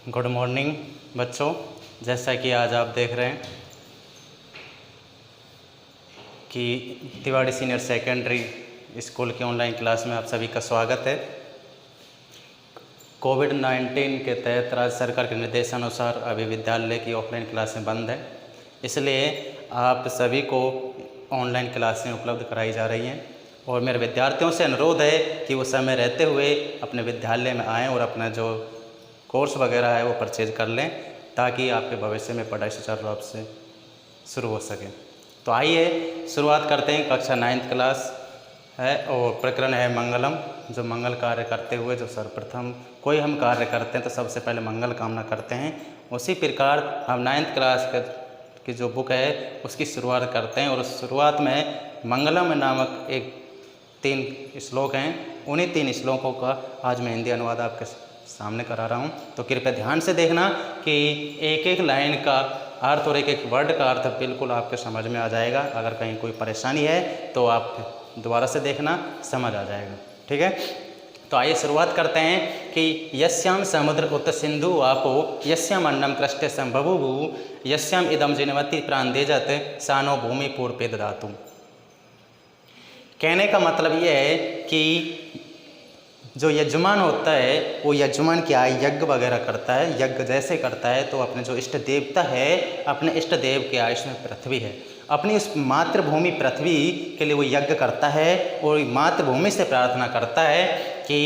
Good morning बच्चों। जैसा कि आज आप देख रहे हैं कि तिवाड़ी सीनियर सेकेंडरी स्कूल की ऑनलाइन क्लास में आप सभी का स्वागत है। कोविड-19 के तहत राज्य सरकार के निर्देशानुसार अभी विद्यालय की ऑफलाइन क्लासें बंद है, इसलिए आप सभी को ऑनलाइन क्लासें उपलब्ध कराई जा रही हैं और मेरे विद्यार्थियों से अनुरोध है कि वो समय रहते हुए अपने विद्यालय में आएँ और अपना जो कोर्स वगैरह है वो परचेज कर लें, ताकि आपके भविष्य में पढ़ाई सुचारू रूप से शुरू हो सके। तो आइए शुरुआत करते हैं। कक्षा 9th क्लास है और प्रकरण है मंगलम। जो मंगल कार्य करते हुए जो सर्वप्रथम कोई हम कार्य करते हैं तो सबसे पहले मंगल कामना करते हैं। उसी प्रकार हम 9th क्लास की जो बुक है उसकी शुरुआत करते हैं और उस शुरुआत में मंगलम नामक एक 3 श्लोक हैं। उन्हीं 3 श्लोकों का आज मैं हिंदी अनुवाद आपके सामने करा रहा हूँ, तो कृपया ध्यान से देखना कि एक एक लाइन का अर्थ और एक एक वर्ड का अर्थ बिल्कुल आपके समझ में आ जाएगा। अगर कहीं कोई परेशानी है तो आप दोबारा से देखना, समझ आ जाएगा। ठीक है, तो आइए शुरुआत करते हैं कि यस्याम समुद्र उत सिंधु आपो यस्याम अन्नम कृष्टे संभवु यस्याम इदम जिनवती प्राणदेजत सानो भूमि पूर्वे ददातु। कहने का मतलब ये है कि जो यजमान होता है वो यजमान क्या यज्ञ वगैरह करता है, यज्ञ जैसे करता है तो अपने जो इष्ट देवता है, अपने इष्ट देव के आयुष में पृथ्वी है, अपनी उस मातृभूमि पृथ्वी के लिए वो यज्ञ करता है और मातृभूमि से प्रार्थना करता है कि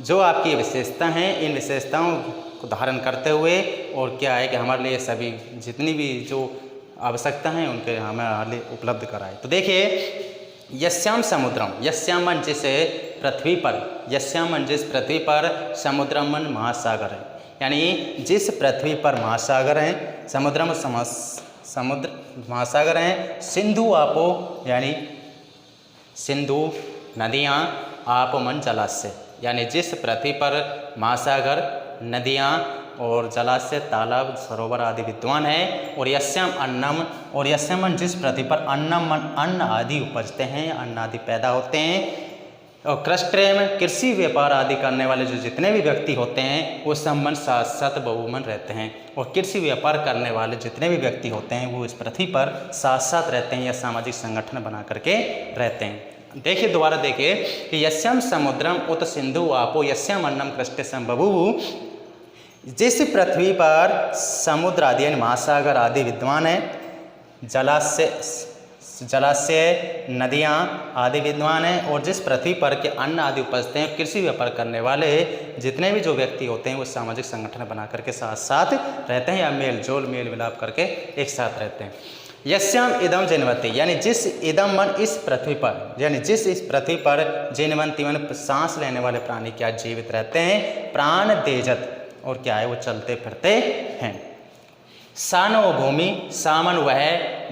जो आपकी विशेषता हैं इन विशेषताओं को धारण करते हुए और क्या है कि हमारे लिए सभी जितनी भी जो आवश्यकता हैं उनके हमारे लिए उपलब्ध कराए। तो देखिए, यस्याम समुद्रम, यस्याम मन जिस पृथ्वी पर, यस्याम मन जिस पृथ्वी पर, समुद्रम मन महासागर है, यानी जिस पृथ्वी पर महासागर हैं, समुद्रम समुद्र महासागर हैं, सिंधु आपो यानी सिंधु नदियाँ, आप मन जलाशय, यानी जिस पृथ्वी पर महासागर, नदियाँ और जलाशय, तालाब, सरोवर आदि विद्वान है, और यस्याम अन्नम, और यस्याम मन जिस पृथ्वी पर अन्नम मन अन्न आदि उपजते हैं, अन्न आदि पैदा होते हैं, और कृष्ण में कृषि व्यापार आदि करने वाले जो जितने भी व्यक्ति होते हैं वो सब मन साथ साथ बहुमन रहते हैं, और कृषि व्यापार करने वाले जितने भी व्यक्ति होते हैं वो इस पृथ्वी पर साथ साथ रहते हैं या सामाजिक संगठन बना करके रहते हैं। देखिए, दोबारा देखिए कि यस्याम समुद्रम उत सिंधु आपो यस्याम अन्नम कृष्टे संभवु, जिस पृथ्वी पर समुद्र आदि यानी महासागर आदि विद्वान है, जलाशय नदियाँ आदि विद्वान हैं, और जिस पृथ्वी पर के अन्न आदि उपजते हैं, कृषि व्यापार करने वाले जितने भी जो व्यक्ति होते हैं वो सामाजिक संगठन बना करके साथ साथ रहते हैं या मेल मिलाप करके एक साथ रहते हैं। यस्याम इदम जिनवती, यानी जिस इदम मन इस पृथ्वी पर, यानी जिस इस पृथ्वी पर जिनवंती मन सांस लेने वाले प्राणी क्या जीवित रहते हैं, प्राण तेजत और क्या है वो चलते फिरते हैं। सानो भूमि, सामन वह,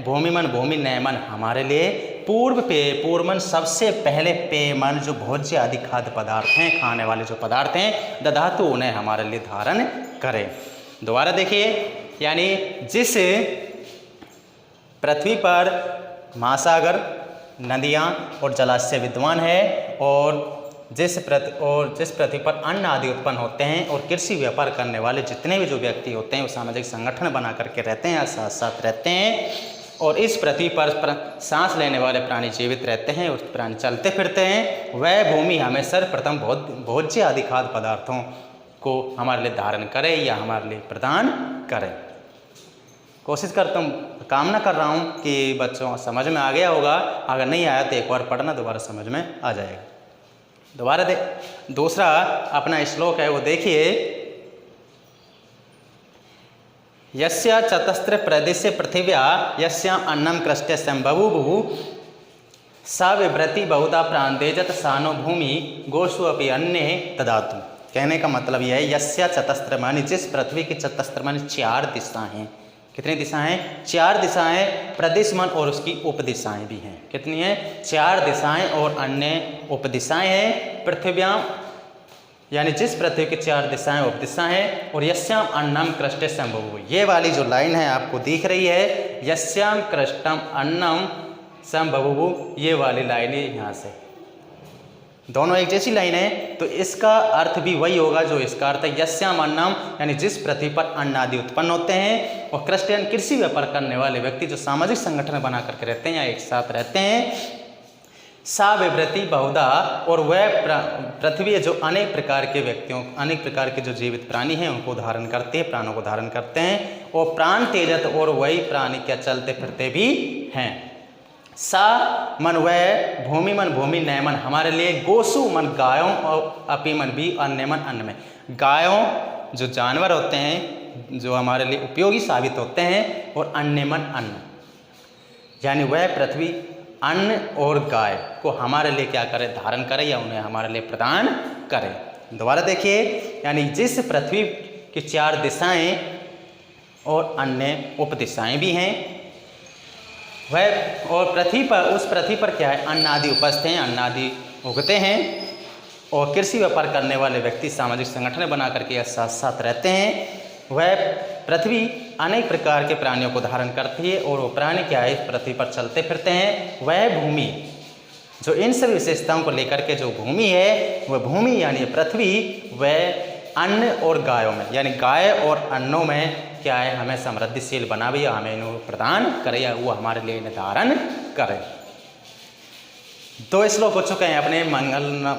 भूमि मन भूमि, नैमन हमारे लिए, पूर्व पेय पूर्वमन सबसे पहले पेयमन जो भोज्य आदि खाद्य पदार्थ हैं, खाने वाले जो पदार्थ हैं, दधातु उन्हें हमारे लिए धारण करें। दोबारा देखिए, यानी जिस पृथ्वी पर महासागर, नदियाँ और जलाशय विद्वान है, और जिस पृथ्वी पर अन्न आदि उत्पन्न होते हैं और कृषि व्यापार करने वाले जितने भी जो व्यक्ति होते हैं वो सामाजिक संगठन बना करके रहते हैं या साथ साथ रहते हैं, और इस पृथ्वी पर सांस लेने वाले प्राणी जीवित रहते हैं और प्राणी चलते फिरते हैं, वह भूमि हमें सर्वप्रथम भोज्य आदि खाद्य पदार्थों को हमारे लिए धारण करे या हमारे लिए प्रदान करे। कोशिश करता हूँ, कामना कर रहा हूँ कि बच्चों समझ में आ गया होगा। अगर नहीं आया तो एक बार पढ़ना, दोबारा समझ में आ जाएगा। दोबारा दूसरा अपना श्लोक है वो देखिए, यस्या चतस्र प्रदेशे पृथिव्या यस्याम अन्नम कृष्टे संभवु सा विभ्रति बहुधा प्राणतेजत सानो भूमि गोषु अपि अन्ये ददातु। कहने का मतलब यह है, यस्या चतस्र मानी जिस पृथ्वी की चतस्र मानी 4 दिशाएं हैं। कितनी दिशाएं? 4 दिशाएं, प्रदेश मन और उसकी उपदिशाएं भी हैं। कितनी हैं? 4 दिशाएं और अन्य उपदिशाएं हैं। पृथ्व्याम यानी जिस पृथ्वी की 4 दिशाएं उपदिशाएं हैं, और यस्याम अन्नम कृष्टे संभवु, ये वाली जो लाइन है आपको दिख रही है, यस्याम कृष्टम अन्नम संभवु, ये वाली लाइन है यहाँ से, दोनों एक जैसी लाइन है, तो इसका अर्थ भी वही होगा जो इसका अर्थ है यस्याम अन्नम, यानी जिस पृथ्वी पर अन्न आदि उत्पन्न होते हैं। और क्रिश्चियन कृषि व्यापार करने वाले व्यक्ति जो सामाजिक संगठन बना करके रहते हैं या एक साथ रहते हैं। सा विवृति बहुधा, और वह पृथ्वी जो अनेक प्रकार के व्यक्तियों, अनेक प्रकार के जो जीवित प्राणी हैं उनको धारण करते हैं, प्राणों को धारण करते हैं। और प्राण तेजत, और वही प्राणी क्या चलते फिरते भी हैं। सा मन वह, भूमि मन भूमि, नयमन हमारे लिए, गोसु मन गायों, और अपी मन भी, और नयमन अन्न में। गायों जो जानवर होते हैं जो हमारे लिए उपयोगी साबित होते हैं, और अन्यमन अन्न, यानी वह पृथ्वी अन्न और गाय को हमारे लिए क्या करे, धारण करे या उन्हें हमारे लिए प्रदान करे। दोबारा देखिए, यानी जिस पृथ्वी की 4 दिशाएं और अन्य उपदिशाएं भी हैं, वह और पृथ्वी पर, उस पृथ्वी पर क्या है, अन्न आदि उपस्थित हैं, अन्न आदि उगते हैं। और कृषि व्यापार करने वाले व्यक्ति सामाजिक संगठन बना करके साथ साथ रहते हैं। वह पृथ्वी अनेक प्रकार के प्राणियों को धारण करती है, और वो प्राणी क्या है, इस पृथ्वी पर चलते फिरते हैं। वह भूमि जो इन सभी विशेषताओं को लेकर के जो भूमि है, वह भूमि यानी पृथ्वी, वह अन्न और गायों में, यानी गाय और अन्नों में क्या है, हमें समृद्धिशील बनावे या हमें इन्हें प्रदान करे या वो हमारे लिए निर्धारण करे। 2 श्लोक हो चुके हैं अपने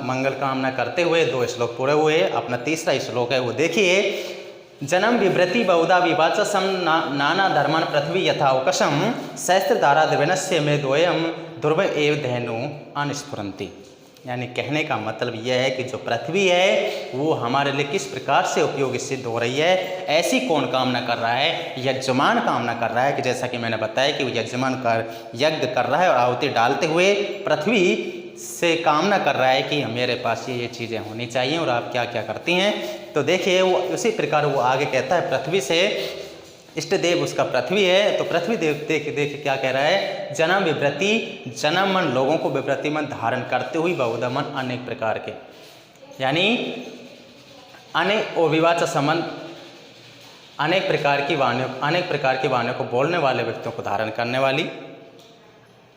मंगल कामना करते हुए, 2 श्लोक पूरे हुए। अपना तीसरा श्लोक है वो देखिए। जन्म विवृति बहुधा विवाचसम नाना धर्मान पृथ्वी यथावकशम सहस्त्रधारा दिवनस्य में द्वयम ध्रुव एव धेनु अनिस्फुरंती। यानी कहने का मतलब यह है कि जो पृथ्वी है वो हमारे लिए किस प्रकार से उपयोगी सिद्ध हो रही है, ऐसी कौन कामना कर रहा है, यजमान कामना कर रहा है कि जैसा कि मैंने बताया कि वो यजमान कर यज्ञ कर रहा है और आहुति डालते हुए पृथ्वी से कामना कर रहा है कि मेरे पास ये चीज़ें होनी चाहिए और आप क्या क्या करती हैं। तो देखिए वो उसी प्रकार वो आगे कहता है, पृथ्वी से इष्ट देव उसका पृथ्वी है। तो पृथ्वी देव देख क्या कह रहा है, जन्म विवृति, जन्म मन लोगों को, विवृति मन धारण करते हुए, बहुधा मन अनेक प्रकार के, यानी अनेक और विवाच संबंध अनेक प्रकार की वाणियों को बोलने वाले व्यक्तियों को धारण करने वाली,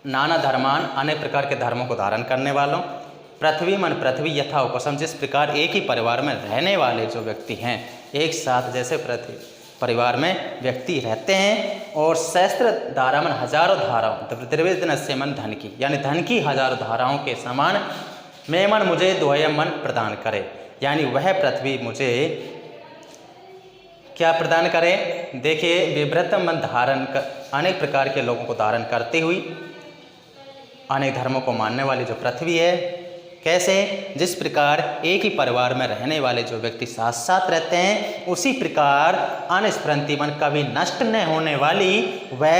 नाना धर्मान अनेक प्रकार के धर्मों को धारण करने वालों, पृथ्वी मन पृथ्वी यथा उपसम जिस प्रकार एक ही परिवार में रहने वाले जो व्यक्ति हैं, एक साथ जैसे पृथ्वी परिवार में व्यक्ति रहते हैं। और सहस्त्र धारा मन हजारों धाराओं, त्रिवेदनस्य मन धन की, यानी धन की हजारों धाराओं के समान मैं मन मुझे द्वयम मन प्रदान करे, यानी वह पृथ्वी मुझे क्या प्रदान करे। देखिए विभ्रत मन धारण कर अनेक प्रकार के लोगों को धारण करती हुई, अनेक धर्मों को मानने वाली जो पृथ्वी है, कैसे, जिस प्रकार एक ही परिवार में रहने वाले जो व्यक्ति साथ साथ रहते हैं, उसी प्रकार अनिस्फुरंती मन कभी नष्ट न होने वाली वह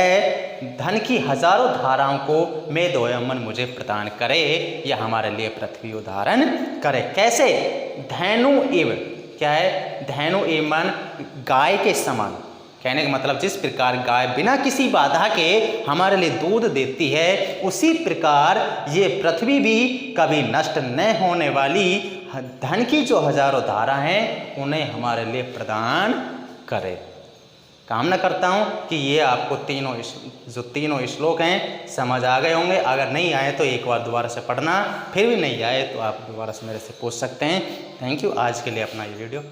धन की हजारों धाराओं को मैं द्वयम मन मुझे प्रदान करे या हमारे लिए पृथ्वी धारण करे। कैसे, धैनु इव, क्या है, धैनु इव मन गाय के समान, कहने का मतलब जिस प्रकार गाय बिना किसी बाधा के हमारे लिए दूध देती है, उसी प्रकार ये पृथ्वी भी कभी नष्ट न होने वाली धन की जो हजारों धारा हैं उन्हें हमारे लिए प्रदान करे। कामना करता हूँ कि ये आपको तीनों श्लोक हैं समझ आ गए होंगे। अगर नहीं आए तो एक बार दोबारा से पढ़ना, फिर भी नहीं आए तो आप दोबारा से मेरे से पूछ सकते हैं। Thank you. आज के लिए अपना ये वीडियो